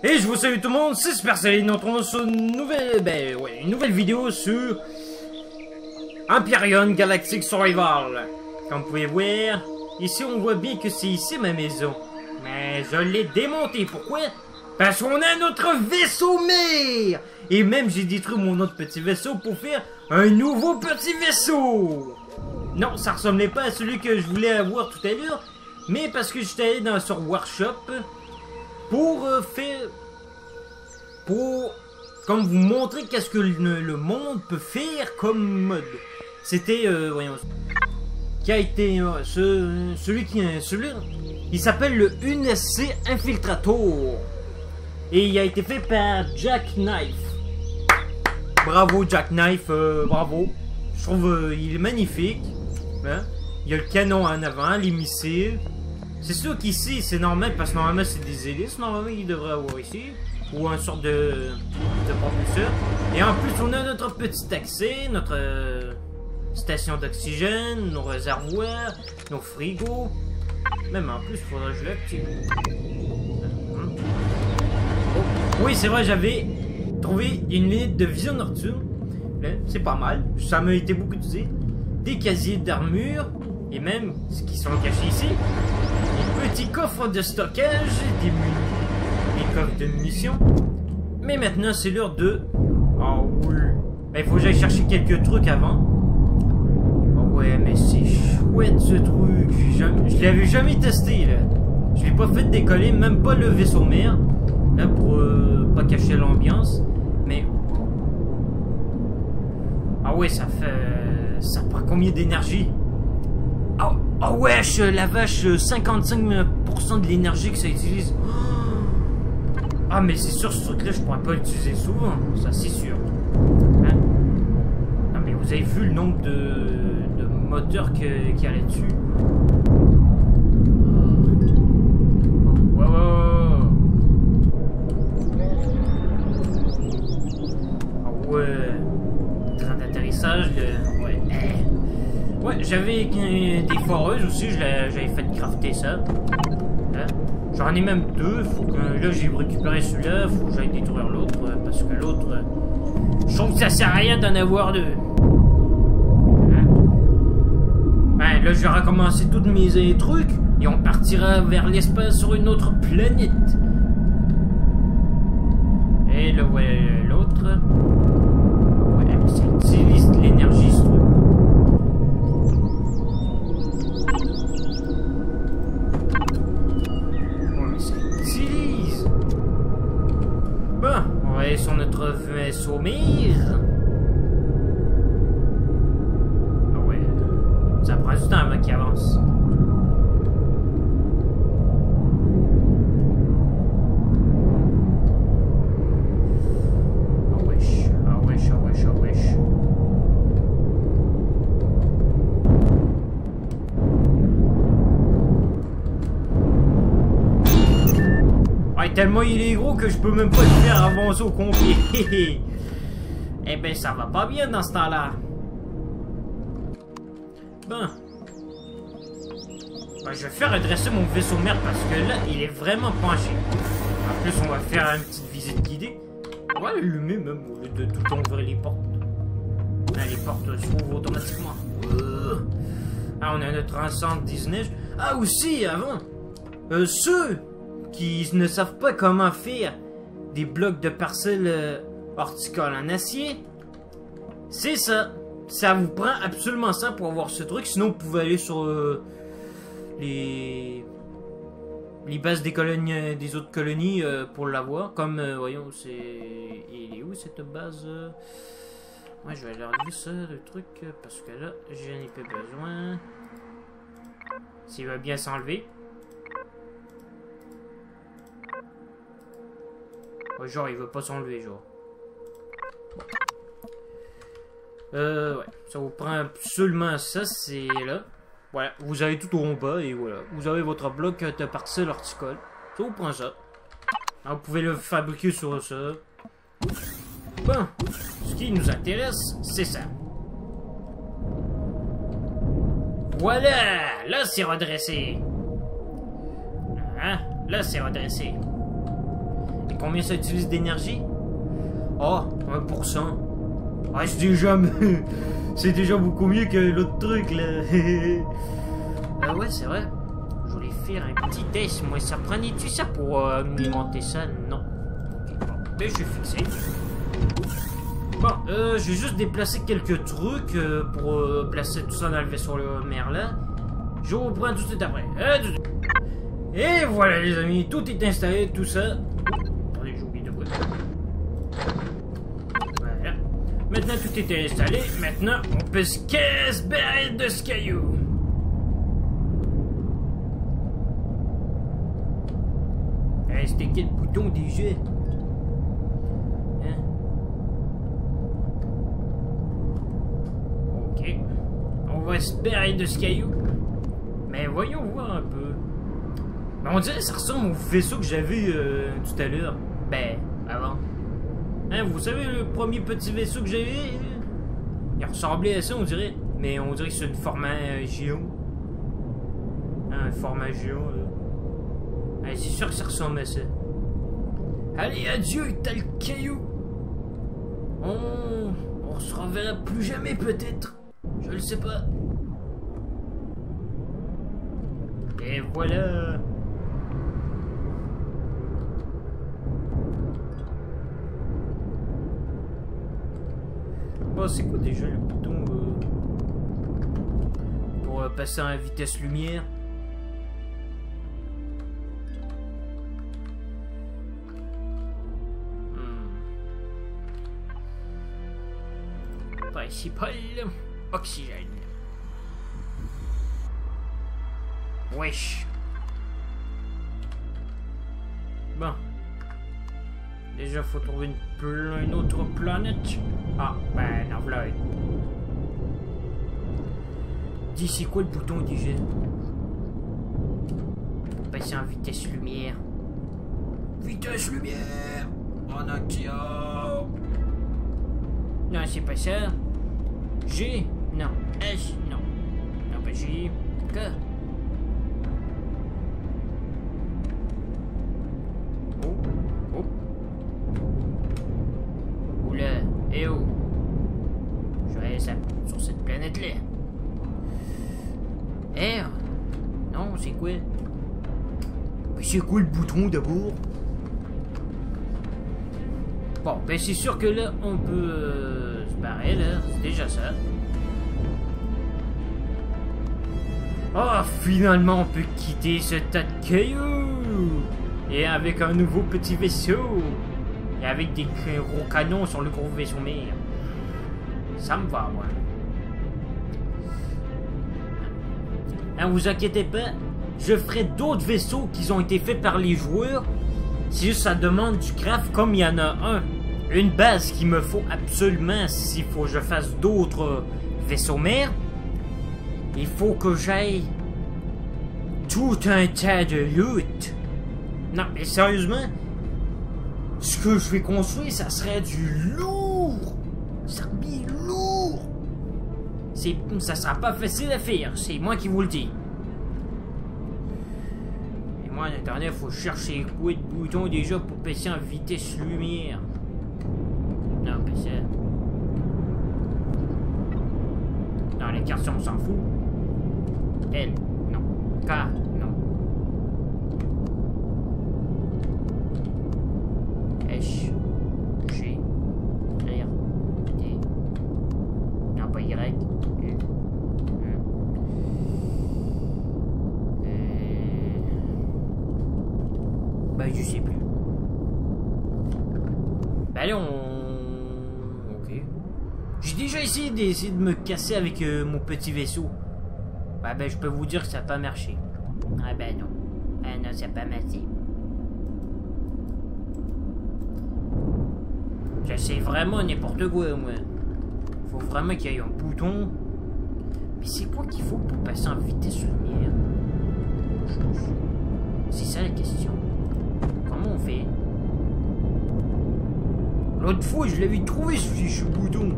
Et je vous salue tout le monde, c'est Supercell, nous retrouvons sur une nouvelle vidéo sur Empyrion Galactic Survival. Comme vous pouvez voir, ici on voit bien que c'est ici ma maison. Mais je l'ai démontée, pourquoi? Parce qu'on a notre vaisseau mère! Et même j'ai détruit mon autre petit vaisseau pour faire un nouveau petit vaisseau! Non, ça ressemblait pas à celui que je voulais avoir tout à l'heure, mais parce que j'étais allé sur Workshop pour comme vous montrer qu'est-ce que le monde peut faire comme mode. C'était voyons, qui a été celui il s'appelle le UNSC Infiltrator et il a été fait par Jackknife. Bravo Jackknife, bravo. Je trouve il est magnifique. Hein? Il y a le canon en avant, les missiles. C'est sûr qu'ici c'est normal parce que normalement c'est des hélices, normalement il devrait avoir ici. Ou un sorte de propulseur. Et en plus on a notre petit accès, notre station d'oxygène, nos réservoirs, nos frigos. Même en plus il faudrait que je l'active. Oh. Oui c'est vrai, j'avais trouvé une lunette de vision nocturne. C'est pas mal, ça m'a été beaucoup utilisé. Des casiers d'armure. Et même ce qui sont cachés ici. Des petits coffres de stockage, des coffres de munitions. Mais maintenant c'est l'heure de... Oh oui. Ben, il faut que j'aille chercher quelques trucs avant. Oh ouais mais c'est chouette ce truc. Je l'avais jamais testé là. Je l'ai pas fait décoller, même pas le vaisseau mère. Là pour pas cacher l'ambiance. Mais... Ah ouais ça fait... Ça prend combien d'énergie? Oh wesh, la vache, 55% de l'énergie que ça utilise. Ah mais c'est sûr ce truc là je pourrais pas l'utiliser souvent, ça c'est sûr. Hein? Non mais vous avez vu le nombre de moteurs qu'il y a là-dessus. Ah ouais. Train d'atterrissage, ouais. Ouais, j'avais des foreuses aussi, j'avais fait crafter ça. Hein? J'en ai même deux, faut que là j'ai récupéré celui-là, faut que j'aille détruire l'autre, parce que l'autre, je trouve que ça sert à rien d'en avoir deux. Hein? Ben là je vais recommencer tous mes trucs, et on partira vers l'espace sur une autre planète. Et là ouais, l'autre, ouais, mais ça utilise de l'énergie ce truc. Sur notre vaisseau mire. Ah ouais, ça prend du temps avant qu'il avance. Ah wesh, ah wesh, ah wesh, ah wesh. Ouais, tellement il est gros que je peux même pas le faire avancer au complet. Eh ben ça va pas bien dans ce temps-là. Ben, je vais faire redresser mon vaisseau mère parce que là il est vraiment penché. En plus on va faire une petite visite guidée. On va l'allumer même au lieu de tout le temps ouvrir les portes. Là, les portes s'ouvrent automatiquement. Ah on a notre enceinte Disney. Ah aussi avant, ceux qui ne savent pas comment faire des blocs de parcelles horticoles en acier, c'est ça. Ça vous prend absolument ça pour avoir ce truc. Sinon, vous pouvez aller sur les bases des colonies, des autres colonies pour l'avoir. Comme, voyons, c'est... Il est où cette base? Ouais, je vais aller enlever ça, le truc, parce que là, j'en ai pas besoin. S'il va bien s'enlever. Genre, il veut pas s'enlever, genre. Ouais, ça vous prend absolument ça, c'est là. Voilà, vous avez tout au bas et voilà. Vous avez votre bloc de parcelles horticoles. Ça vous prend ça. Alors, vous pouvez le fabriquer sur ça. Bon, ce qui nous intéresse, c'est ça. Voilà, là c'est redressé. Hein? Là c'est redressé. combien ça utilise d'énergie? Oh, 1%. Ah, c'est déjà... c'est déjà beaucoup mieux que l'autre truc, là. Ouais, c'est vrai. Je voulais faire un petit test. Moi, ça prenait-tu ça pour alimenter ça? Non. Ok, bon. Mais je suis fixé. Bon, je vais juste déplacer quelques trucs pour placer tout ça dans le vaisseau mère, là. Je vous reprends tout de suite après. Et voilà, les amis. Tout est installé, tout ça. Attendez, j'ai oublié de quoi. Voilà. Maintenant, tout est installé. Maintenant, on peut se barrer de ce caillou. C'était quel bouton déjà? Hein? Ok. On va se barrer de ce caillou. Mais voyons voir un peu. Ben, on dirait que ça ressemble au vaisseau que j'avais tout à l'heure. Ben, avant. Hein, vous savez, le premier petit vaisseau que j'avais? Il ressemblait à ça, on dirait. Mais on dirait que c'est une format géant. Un format géant, là. Ouais, c'est sûr que ça ressemble à ça. Allez, adieu, t'as le caillou. On se reverra plus jamais, peut-être. Je le sais pas. Et voilà. Bon, c'est quoi déjà le bouton pour passer à la vitesse lumière? Principal oxygène. Wesh. Bon. Déjà, faut trouver une autre planète. Ah, ben, non, voilà. Dis, c'est quoi le bouton déjà? Pour passer en vitesse lumière. Vitesse lumière! En action! Non, c'est pas ça. G? Non. S? Non. Non, pas G. K? Oh. Oh. Oula. Eh oh. Je vais aller sur cette planète-là. R? Non, c'est quoi? Mais c'est quoi le bouton d'abord? Bon, ben c'est sûr que là, on peut se barrer, là. C'est déjà ça. Oh, finalement, on peut quitter ce tas de cailloux. Et avec un nouveau petit vaisseau. Et avec des gros canons sur le gros vaisseau mère. Ça me va, moi. Hein, vous inquiétez pas. Je ferai d'autres vaisseaux qui ont été faits par les joueurs. C'est juste ça demande du craft comme il y en a un. Une base qu'il me faut absolument s'il faut que je fasse d'autres vaisseaux mères. Il faut que j'aille tout un tas de loot. Non, mais sérieusement, ce que je vais construire, ça serait du lourd. Ça serait bien lourd. Ça sera pas facile à faire, c'est moi qui vous le dis. En attendant, il faut chercher quoi de bouton déjà pour passer en vitesse lumière. Non, pas ça. Non, les cartes, on s'en fout. L, non. K, non. H, G, R, D. Non, pas Y. U. Ben, je sais plus. Ben allez, ok. J'ai déjà essayé de me casser avec mon petit vaisseau. Ben, je peux vous dire que ça n'a pas marché. Ah ben non. Ah non, ça n'a pas marché. J'essaie vraiment n'importe quoi, moi. Faut vraiment qu'il y ait un bouton. Mais c'est quoi qu'il faut pour passer en vitesse lumière? C'est ça la question. Comment on fait? L'autre fois, je l'avais trouvé ce fichu bouton.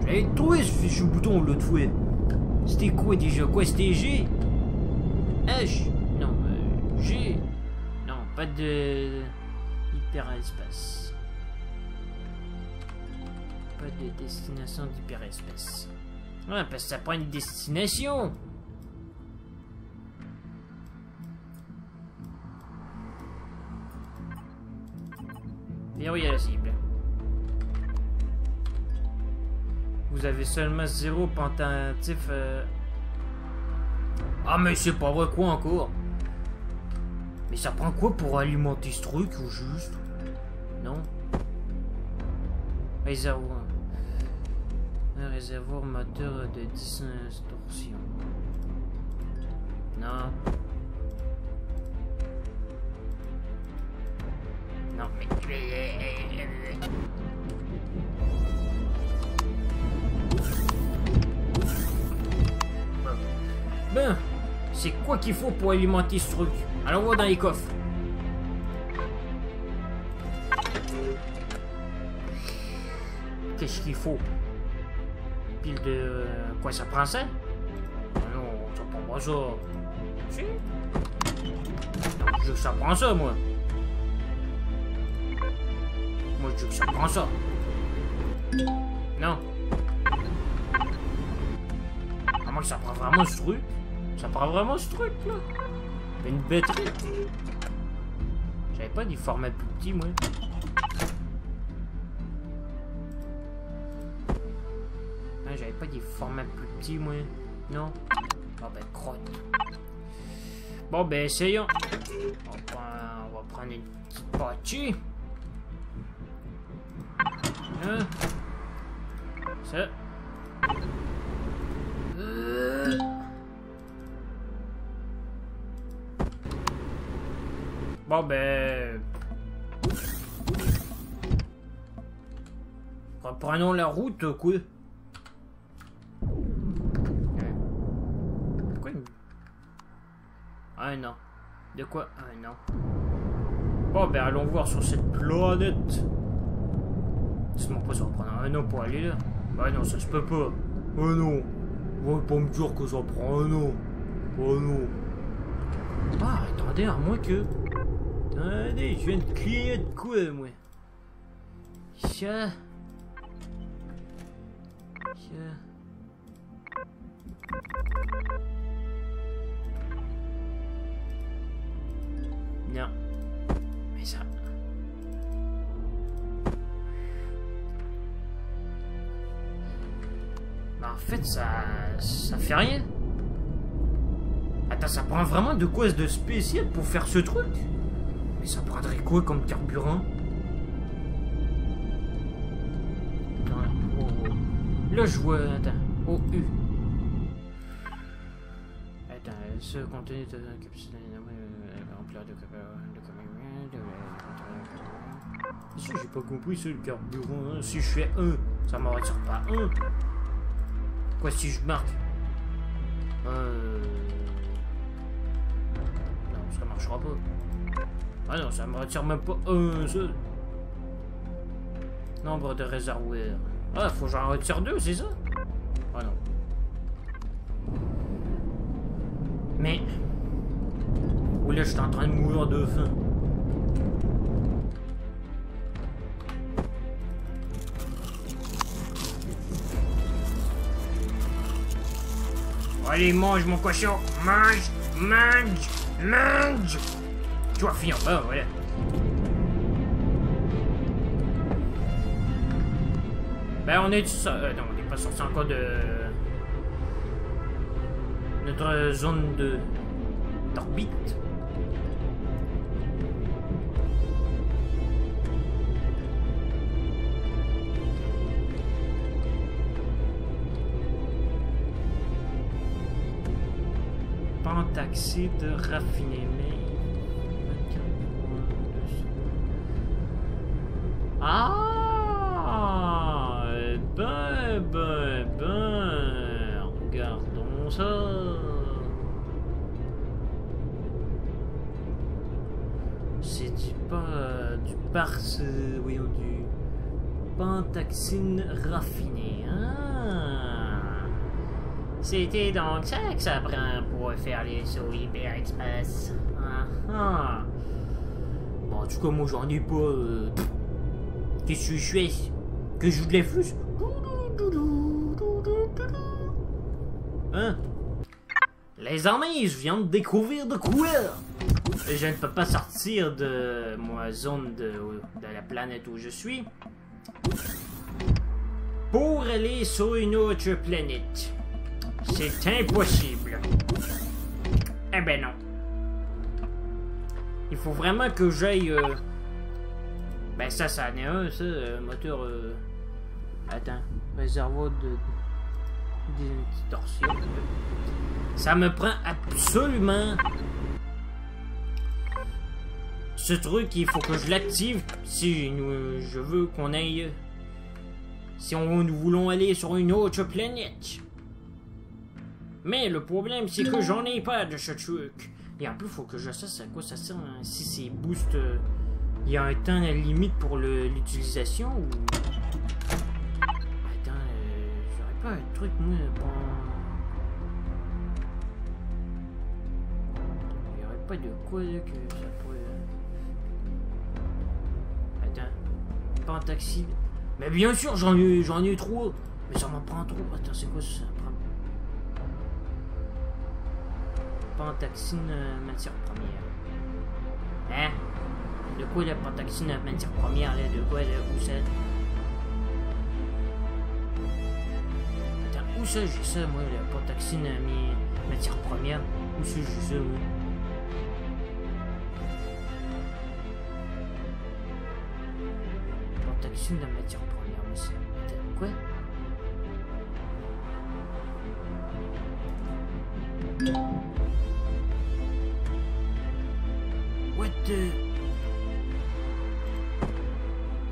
Je l'avais trouvé ce fichu bouton l'autre fois. C'était quoi déjà? Quoi? C'était G? H? Non, G. pas de hyperespace. Pas de destination d'hyperespace. Ouais, parce que ça prend une destination. Verrouiller la cible. Vous avez seulement 0 pendentif. Ah mais c'est pas vrai quoi encore. Mais ça prend quoi pour alimenter ce truc ou juste? Non? Réservoir. Un réservoir moteur de distorsion. Non. Non mais... Ben, c'est quoi qu'il faut pour alimenter ce truc? Allons voir dans les coffres. Qu'est-ce qu'il faut? Pile de... Quoi, ça prend ça? Ah non, ça prend pas ça. Si? Non, je veux que ça prend ça, moi. Moi, je veux que ça prend ça. Non. À moins que ça prend vraiment ce truc. Ça prend vraiment ce truc, là. Une batterie. J'avais pas des formats plus petits, moi. Ah, j'avais pas des formats plus petits, moi. Non? Ah ben, crotte. Bon, ben, essayons. On va prendre une petite partie. Hein? Ça. Bon, ben... Reprenons la route, quoi. Pourquoi il... Ah non. De quoi? Ah non. Bon, ben allons voir sur cette planète. Dis-moi pas ça va prendre un an pour aller là. Bah non, ça se peut pas. Oh non. On va pas me dire que ça prend un an. Oh non. Ah, attendez, à moins que... Attendez, je viens de clier de quoi, moi? Ça. Non. Mais ça... Bah en fait, ça fait rien. Attends, ça prend vraiment de quoi de spécial pour faire ce truc? Mais ça prendrait quoi comme carburant? Là, je vois... Attends. OU. Attends, ce contenu de capacité remplir de si j'ai pas compris, c'est le carburant. Hein. Si je fais 1, ça m'en retire pas 1. Quoi si je marque? Non, ça marchera pas. Ah non, ça me retire même pas un seul. Nombre de réservoirs. Ah, faut que j'en retire 2, c'est ça? Ah non. Mais... Ou là, je suis en train de mourir de faim. Allez, mange mon cochon. Mange, mange, mange. Tu vas finir pas, voilà. Ben, on est... non, on n'est pas sorti encore de... notre zone d'orbite. Pentaxide raffiné, mais... Ah, regardons ça. C'est du voyons, du pentaxine raffiné. Ah. C'était donc ça que ça prend pour faire les sauts hyperespace. Ah, ah. En tout cas, moi, j'en ai pas. Qu'est-ce que je fais? Que je joue de la flûte? Hein? Les amis, je viens de découvrir de quoi? Je ne peux pas sortir de ma zone de la planète où je suis pour aller sur une autre planète. C'est impossible. Eh ben non. Il faut vraiment que j'aille... Ben ça en est un, ça, moteur... Attends, réservoir de distorsion. Ça me prend absolument... Ce truc, il faut que je l'active si je veux qu'on aille... Si nous voulons aller sur une autre planète. Mais le problème, c'est que j'en ai pas de ce truc. Et en plus, il faut que je sache à quoi ça sert. Hein. Si c'est boost, il y a un temps limite pour l'utilisation ou... Attends, j'aurais pas un truc, moi, bon... Il y aurait pas de quoi, là, que ça pourrait... Attends, pentaxide. Mais bien sûr, j'en ai trop. Mais ça m'en prend trop. Attends, c'est quoi ça? Pentaxine matière première. Hein? De quoi la pentaxine matière première là? De quoi là? Où ça? Attends, où ça j'ai ça moi? La pentaxine matière première? Où ça j'ai ça moi? Pentaxine de matière première, mais c'est... Attends, quoi?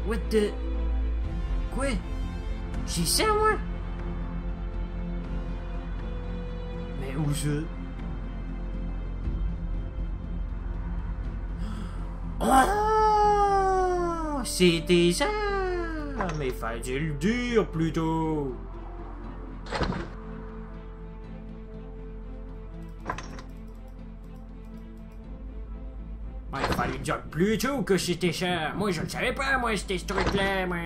What the... Quoi? J'ai ça, moi? Mais où ça? Oh! C'était ça! Mais fallait le dire plutôt! Il fallait dire plus tôt que c'était ça. Moi, je ne savais pas, moi, c'était ce truc-là, moi.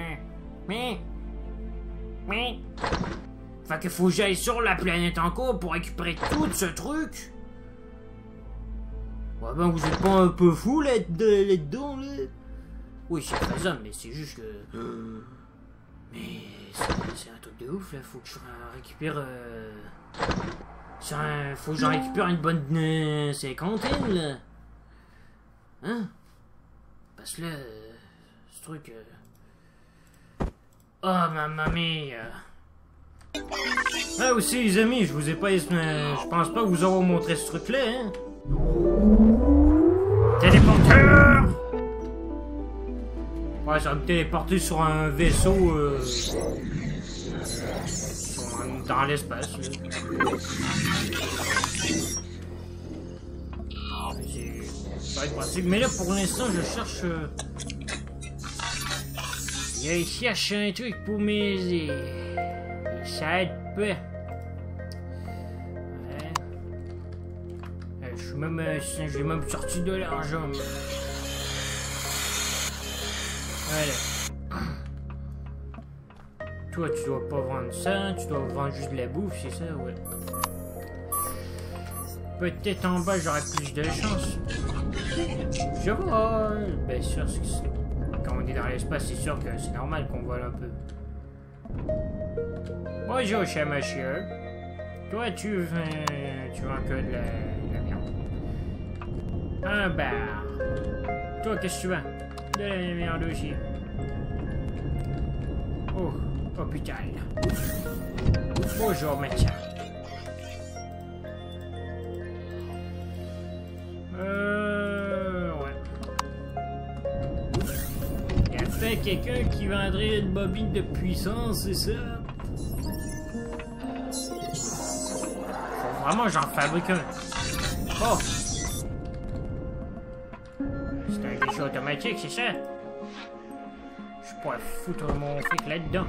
Mais... Fait qu'il faut que j'aille sur la planète encore pour récupérer tout ce truc. Ouais, ben, vous êtes pas un peu fou là-dedans, là? Oui, c'est faisable, mais c'est juste que... Mais... C'est un truc de ouf, là. Faut que je récupère... Faut que j'en récupère une bonne cinquantaine, là. Hein? Parce que là, ce truc... Oh, mamma mia! Ah, aussi, les amis, je vous ai pas... Je pense pas vous avoir montré ce truc-là, hein? Téléporteur! Ouais, ça va me téléporter sur un vaisseau, dans l'espace, là. Ça va être pratique. Mais là, pour l'instant, je cherche... Je cherche un truc pour m'aider. Ça aide peu. Ouais. J'ai même sorti de l'argent. Voilà. Toi, tu dois pas vendre ça. Tu dois vendre juste de la bouffe, c'est ça, ouais. Peut-être en bas, j'aurai plus de chance. Je vole. Bien sûr, quand on est dans l'espace, c'est sûr que c'est normal qu'on vole un peu. Bonjour, cher monsieur. Toi, tu vends que de la viande. Un bar. Toi, qu'est-ce que tu vends? De la viande aussi. Oh, hôpital. Bonjour, médecin. Ouais. Y a peut-être quelqu'un qui vendrait une bobine de puissance, c'est ça? Faut vraiment que j'en fabrique un. Oh! C'est un guichet automatique, c'est ça? Je pourrais foutre mon fric là-dedans.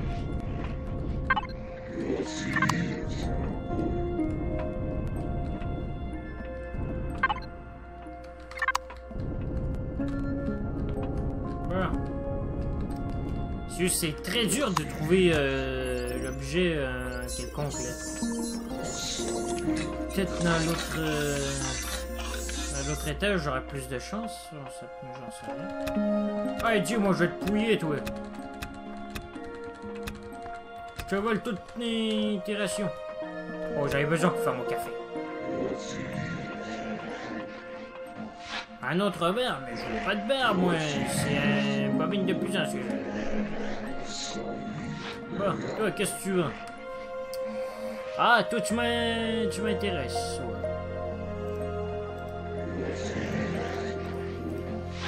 C'est très dur de trouver l'objet quelconque là. Peut-être dans l'autre étage j'aurais plus de chance. J'en sais rien. Ah Dieu, moi je vais te pouiller toi. Je te vole toutes tes rations. Oh, j'avais besoin pour faire mon café. Un autre verre, mais je veux pas de verre, moi. C'est un bobine de plus en ce que j'ai. Bon, toi, qu'est-ce que tu veux? Ah, toi, tu m'intéresses. Ouais.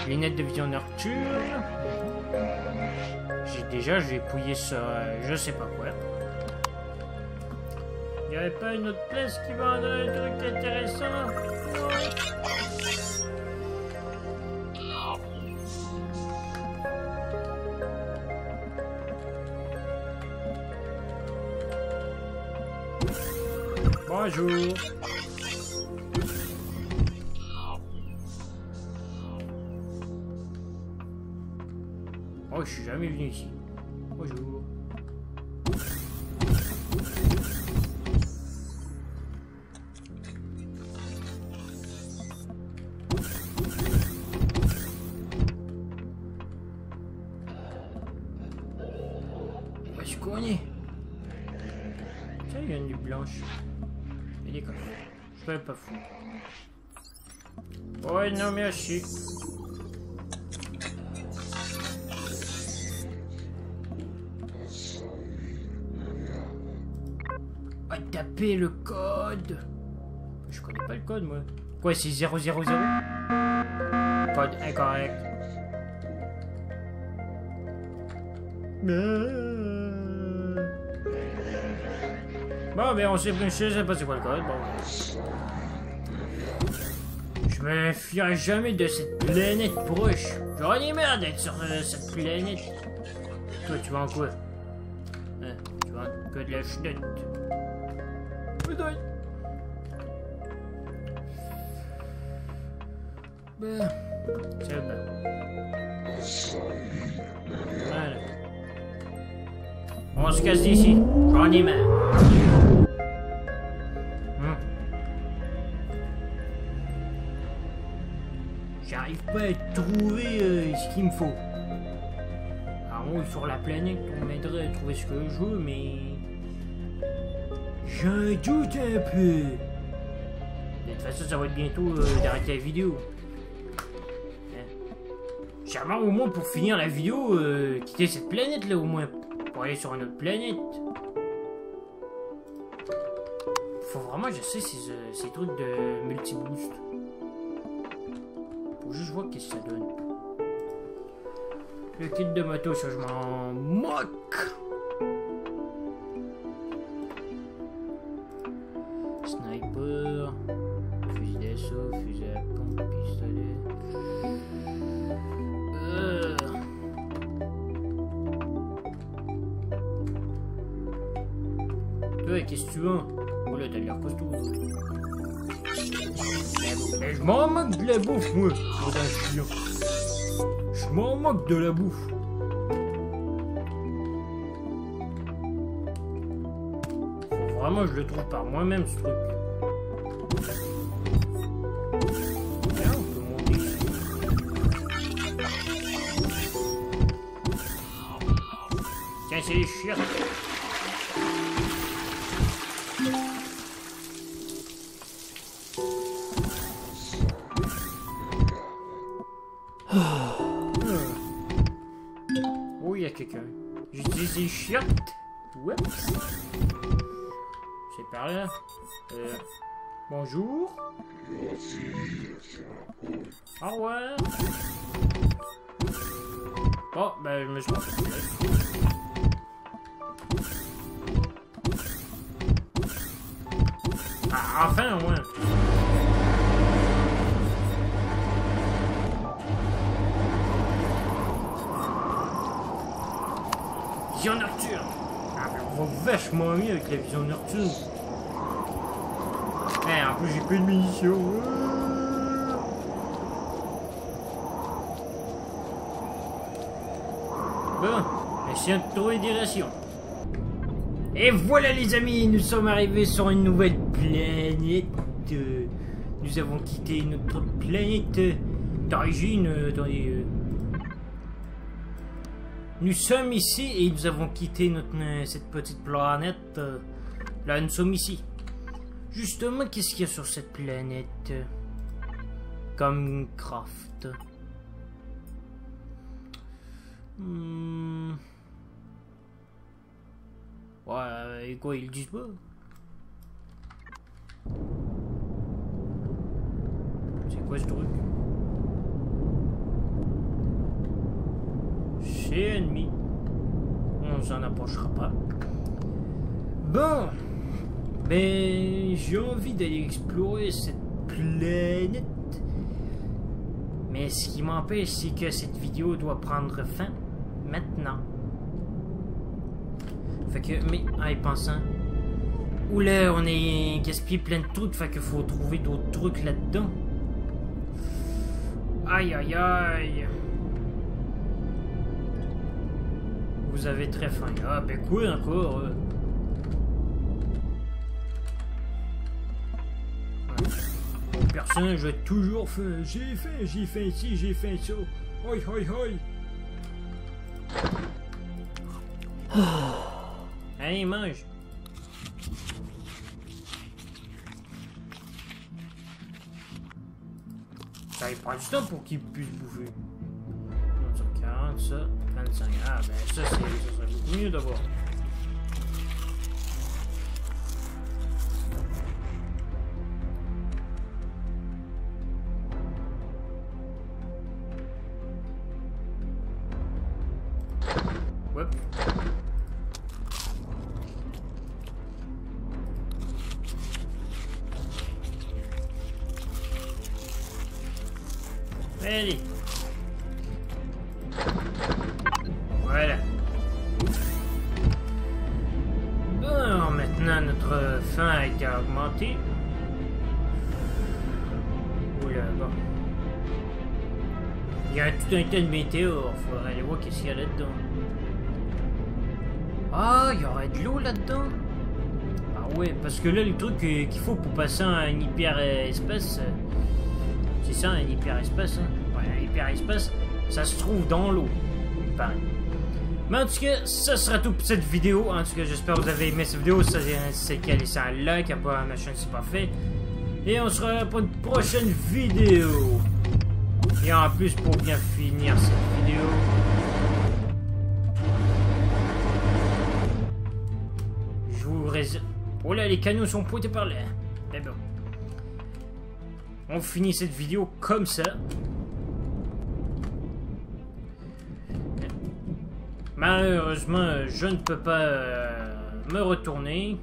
Lunettes de vision nocturne. J'ai pouillé ça, je sais pas quoi. Y avait pas une autre place qui vendrait un truc intéressant? Bonjour. Oh, je suis jamais venu ici. Bonjour. Où est-ce qu'on est? Tiens, il y a une nuit blanche. Et des coffres. Je suis pas fou. Ouais, non, merci. Taper le code. Je connais pas le code, moi. Quoi, c'est 000? Code incorrect. Bon, ben on sait pas, je sais pas c'est quoi le code. Bon. Je me fierai jamais de cette planète proche. J'aurais des merdes d'être sur cette planète. Toi, tu vends quoi? Hein, tu vends que de la chenoute. Ben, c'est bon. Voilà. On se casse d'ici. J'en ai marre. J'arrive pas à trouver ce qu'il me faut. Alors moi, sur la planète, on m'aiderait à trouver ce que je veux, mais... j'en doute un peu. De toute façon, ça va être bientôt d'arrêter la vidéo. J'aimerais au moins pour finir la vidéo, quitter cette planète là au moins. Pour aller sur une autre planète. Faut vraiment, je sais, ces trucs de multi-boost. Faut juste voir qu'est-ce que ça donne. Le kit de moto, ça je m'en moque. Sniper, fusil d'assaut, fusil à pompe, pistolet. Ouais, qu'est-ce que tu veux? Oh là, t'as l'air costaud. Mais je m'en moque de la bouffe, moi. Je m'en moque de la bouffe. Faut vraiment, je le trouve par moi-même, ce truc. Là, on peut monter. Tiens, c'est les chiottes. Oh, il y a quelqu'un. J'utilise les chiottes. Oups. C'est par là. Bonjour. Au revoir. Oh, ben, je me suis pas fait. Ah, enfin, ouais. Vision nocturne. Ah, mais on va vachement mieux avec la vision nocturne. Eh, en plus, j'ai plus de munitions. Bon, Essayons de trouver des rations. Et voilà les amis, nous sommes arrivés sur une nouvelle planète. Nous avons quitté notre planète d'origine. Nous sommes ici et nous avons quitté cette petite planète. Là, nous sommes ici. Justement, qu'est-ce qu'il y a sur cette planète comme craft? Ouais, et quoi, ils le disent pas? C'est quoi ce truc? C'est ennemi. On s'en approchera pas. Bon. Ben, j'ai envie d'aller explorer cette planète. Mais ce qui m'empêche, c'est que cette vidéo doit prendre fin maintenant. Fait que, mais, en y pensant, oula, on est gaspillé plein de trucs, fait qu'il faut trouver d'autres trucs là-dedans. Aïe, aïe, aïe. Vous avez très faim. Ah, ben quoi encore? Bon, personne, j'ai toujours faim. J'ai faim ici, j'ai faim ça. Hoi, hoi, hoi. Allez, mange. Ça il prend du temps pour qu'il puisse bouffer. 40, ça, 25. Ah, ben ça serait beaucoup mieux d'avoir. Hop. Allez. Voilà. Bon, maintenant notre faim a été augmentée. Oula, bon. Il y a tout un tas de météores. Faudrait aller voir qu'est-ce qu'il y a là-dedans. Ah, il y aurait de l'eau là-dedans. Ah ouais, parce que là, le truc qu'il faut pour passer un hyperespace, c'est ça, un hyperespace, hein? Ouais, un hyperespace, ça se trouve dans l'eau, pareil. Mais en tout cas, ça sera tout pour cette vidéo. En tout cas, j'espère que vous avez aimé cette vidéo. C'est qu'elle laisse un like, à pas ma chaîne, c'est pas fait. Et on se revoit pour une prochaine vidéo. Et en plus, pour bien finir cette vidéo, je vous réserve. Oh là, les canons sont pointés par là. Mais bon. On finit cette vidéo comme ça. Malheureusement, je ne peux pas me retourner.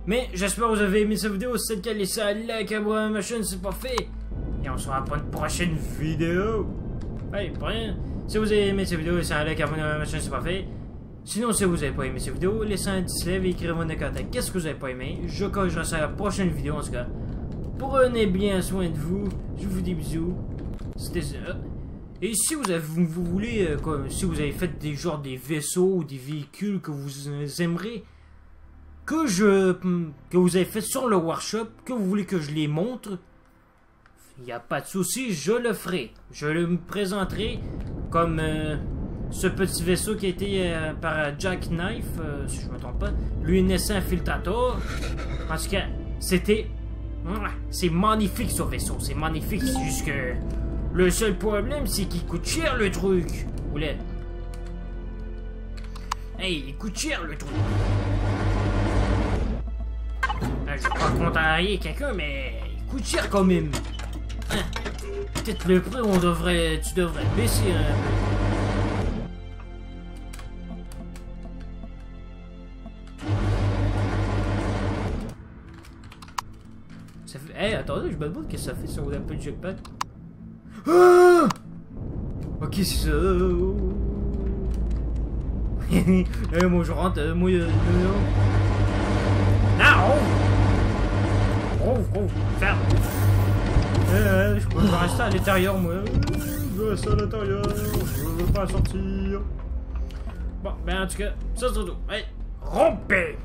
Mais j'espère que vous avez aimé cette vidéo. Si c'est le cas, laissez un like, abonnez à ma chaîne, c'est pas fait. Et on se revoit pour une prochaine vidéo. Allez, pour rien. Si vous avez aimé cette vidéo, laissez un like, abonnez à ma chaîne, c'est pas fait. Sinon, si vous n'avez pas aimé cette vidéo, laissez un dislike et écrivez-moi dans les commentaires qu'est-ce que vous n'avez pas aimé. Je corrigerai ça à la prochaine vidéo en tout cas. Prenez bien soin de vous. Je vous dis bisous. C'était ça. Et si vous voulez, si vous avez fait des des vaisseaux ou des véhicules que vous aimeriez, que vous avez fait sur le workshop, que vous voulez que je les montre, il n'y a pas de souci, je le ferai. Je le présenterai comme ce petit vaisseau qui a été par Jack Knife, si je ne me trompe pas, l'UNSC Infiltrator. Parce que c'était... c'est magnifique ce vaisseau, c'est magnifique, c'est juste que... Le seul problème, c'est qu'il coûte cher le truc. Oula. Hey, il coûte cher le truc. Je vais pas contrarier quelqu'un, mais il coûte cher quand même. Hein? Peut-être le prix, tu devrais baisser un peu. Ça fait... Hey, attendez, je me demande qu'est-ce que ça fait sur l'Apple Jetpack. Ah! Ok, c'est ça. Moi je rentre, moi... Non! Ouvre, ferme! Je peux pas rester à l'intérieur, moi. Je reste à l'intérieur. veux pas sortir. Bon, ben en tout cas, ça se retrouve. Allez, rompez!